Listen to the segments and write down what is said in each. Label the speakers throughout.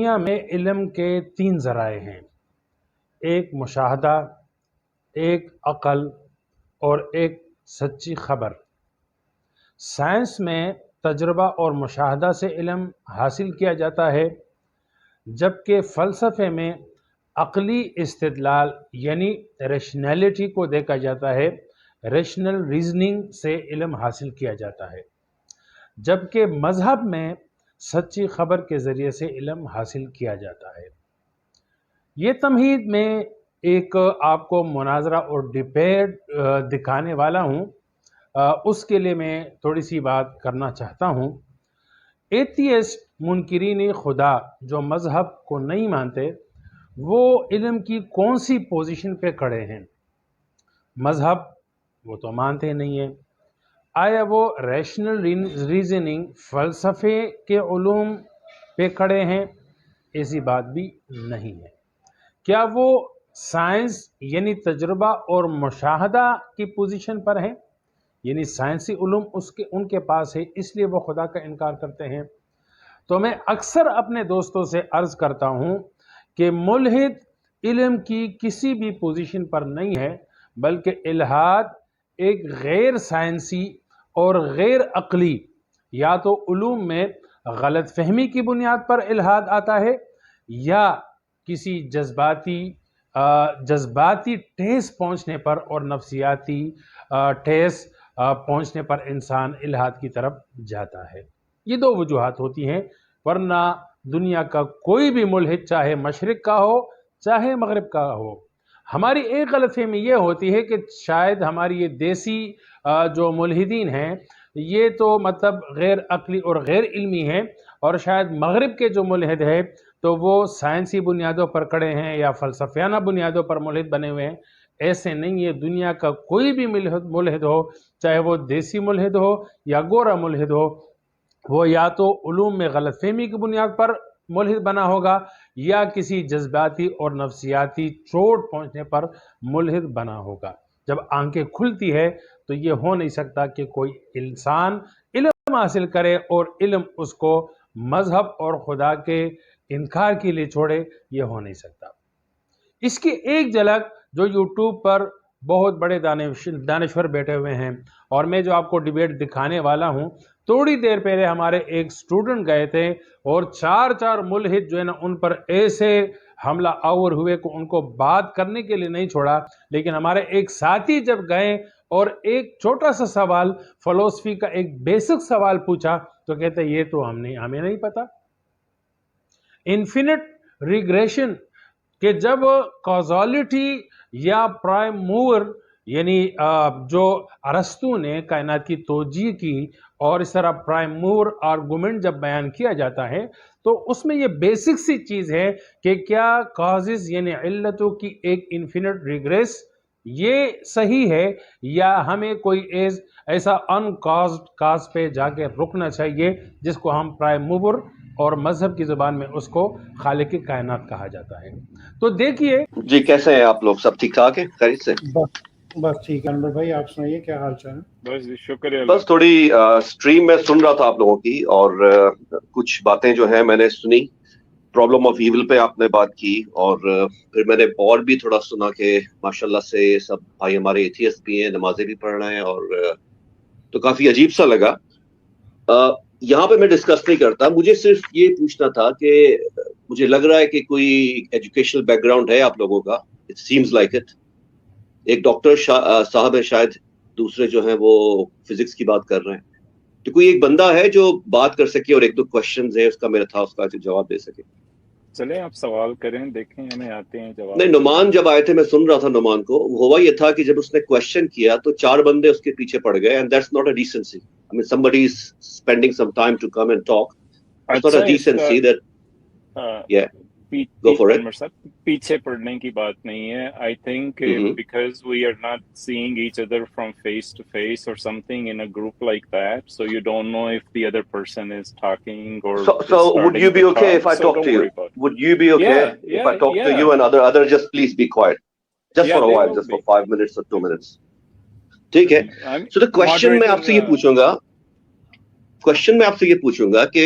Speaker 1: دنیا میں علم کے 3 ذرائع ہیں، ایک مشاہدہ، ایک عقل اور ایک سچی خبر۔ سائنس میں تجربہ اور مشاہدہ سے علم حاصل کیا جاتا ہے، جبکہ فلسفے میں عقلی استدلال یعنی ریشنلٹی کو دیکھا جاتا ہے، ریشنل ریزننگ سے علم حاصل کیا جاتا ہے، جبکہ مذہب میں سچی خبر کے ذریعے سے علم حاصل کیا جاتا ہے۔ یہ تمہید میں ایک آپ کو مناظرہ اور ڈیبیٹ دکھانے والا ہوں، اس کے لیے میں تھوڑی سی بات کرنا چاہتا ہوں۔ ایتھیسٹ منکرین خدا جو مذہب کو نہیں مانتے، وہ علم کی کون سی پوزیشن پہ کھڑے ہیں؟ مذہب وہ تو مانتے نہیں ہیں۔ آیا وہ ریشنل ریزننگ فلسفے کے علوم پہ کھڑے ہیں؟ ایسی بات بھی نہیں ہے۔ کیا وہ سائنس یعنی تجربہ اور مشاہدہ کی پوزیشن پر ہیں؟ یعنی سائنسی علوم ان کے پاس ہے، اس لیے وہ خدا کا انکار کرتے ہیں۔ تو میں اکثر اپنے دوستوں سے عرض کرتا ہوں کہ ملحد علم کی کسی بھی پوزیشن پر نہیں ہے، بلکہ الحاد ایک غیر سائنسی اور غیر عقلی یا تو علوم میں غلط فہمی کی بنیاد پر الحاد آتا ہے، یا کسی جذباتی ٹھیس پہنچنے پر اور نفسیاتی ٹھیس پہنچنے پر انسان الحاد کی طرف جاتا ہے۔ یہ 2 وجوہات ہوتی ہیں، ورنہ دنیا کا کوئی بھی ملحد چاہے مشرق کا ہو چاہے مغرب کا ہو، ہماری ایک غلط فہمی یہ ہوتی ہے کہ شاید ہماری یہ دیسی جو ملحدین ہیں یہ تو مطلب غیر عقلی اور غیر علمی ہیں، اور شاید مغرب کے جو ملحد ہیں تو وہ سائنسی بنیادوں پر کھڑے ہیں یا فلسفیانہ بنیادوں پر ملحد بنے ہوئے ہیں۔ ایسے نہیں ہے، دنیا کا کوئی بھی ملحد ہو، چاہے وہ دیسی ملحد ہو یا گورا ملحد ہو، وہ یا تو علوم میں غلط فہمی کی بنیاد پر ملحد بنا ہوگا یا کسی جذباتی اور نفسیاتی چوٹ پہنچنے پر ملحد بنا ہوگا۔ جب آنکھیں کھلتی ہے تو یہ ہو نہیں سکتا کہ کوئی انسان علم حاصل کرے اور علم اس کو مذہب اور خدا کے انکار کے لیے چھوڑے، یہ ہو نہیں سکتا۔ اس کی ایک جھلک جو یوٹیوب پر بہت بڑے دانشور بیٹھے ہوئے ہیں، اور میں جو آپ کو ڈیبیٹ دکھانے والا ہوں، تھوڑی دیر پہلے ہمارے ایک سٹوڈنٹ گئے تھے اور 4 ملحد جو ہے نا ان پر ایسے حملہ آور ہوئے کہ ان کو بات کرنے کے لیے نہیں چھوڑا۔ لیکن ہمارے ایک ساتھی جب گئے اور ایک چھوٹا سا سوال، فلسفی کا ایک بیسک سوال پوچھا، تو کہتے یہ تو ہمیں نہیں پتا۔ انفینٹ ریگریشن کہ جب کازالٹی یا پرائم موور یعنی جو ارسطو نے کائنات کی توجیہ کی، اور اس طرح پرائم موور آرگومنٹ جب بیان کیا جاتا ہے تو اس میں یہ بیسک سی چیز ہے کہ کیا کازز یعنی علتوں کی ایک انفینٹ ریگریس یہ صحیح ہے، یا ہمیں کوئی ایسا ان کاز پہ جا کے رکنا چاہیے جس کو ہم پرائم موور اور مذہب کی زبان میں اس کو خالق کائنات کہا جاتا ہے۔ تو دیکھیے
Speaker 2: جی، کیسے ہیں آپ لوگ؟ سب ٹھیک ٹھاک ہے؟ خیریت سے؟
Speaker 3: بس ٹھیک ہے۔ انور بھائی آپ سنائیے، کیا حال چال ہے؟
Speaker 4: بس شکریہ۔
Speaker 2: بس تھوڑی سٹریم میں سن رہا تھا آپ لوگوں کی، اور کچھ باتیں جو ہیں میں نے سنی۔ پرابلم آف ایول پہ آپ نے بات کی، اور پھر میں نے اور بھی تھوڑا سنا کہ ماشاءاللہ سے سب بھائی ہمارے ایتھیسٹ بھی ہیں، نمازیں بھی پڑھ رہے ہیں، اور تو کافی عجیب سا لگا۔ یہاں پہ میں ڈسکس نہیں کرتا، مجھے صرف یہ پوچھنا تھا کہ مجھے لگ رہا ہے کہ کوئی ایجوکیشنل بیک گراؤنڈ ہے آپ لوگوں کا، اٹ سیمز لائک اٹ۔ ایک ڈاکٹر صاحب ہے، شاید دوسرے جو ہیں وہ فزکس کی بات کر رہے ہیں، تو کوئی ایک بندہ ہے جو بات کر سکے اور 1-2 کوشچنز ہیں اس کا میرا تھا، اس کا جواب دے سکے۔
Speaker 4: چلیں آپ سوال کریں، دیکھیں ہمیں آتے ہیں جواب۔
Speaker 2: نہیں، نعمان جب آئے تھے میں سن رہا تھا نعمان کو، ہوا یہ تھا کہ جب اس نے کوشچن کیا تو 4 بندے اس کے پیچھے پڑ گئے، and that's not a decency. I mean somebody is spending some time to come and talk. It's not a decency that yeah. Go for it.
Speaker 4: پیچھے پڑنے کی بات نہیں ہے۔ I think because we are not seeing each other from face to face or something in a group like that, so you don't know if the other person is talking or
Speaker 2: so would you be okay if I talk to you? Would you be okay if I talk to you and other just please be quiet just for a while, just for 5 minutes or 2 minutes? ٹھیک ہے۔ So the question میں آپ سے یہ پوچھوں گا کہ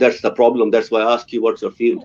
Speaker 2: That's the problem. That's why I ask you what's your field.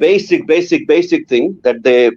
Speaker 2: basic thing that they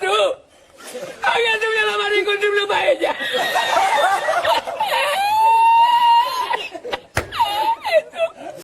Speaker 5: Tú, haga tu vida la maricón, tú no para ella.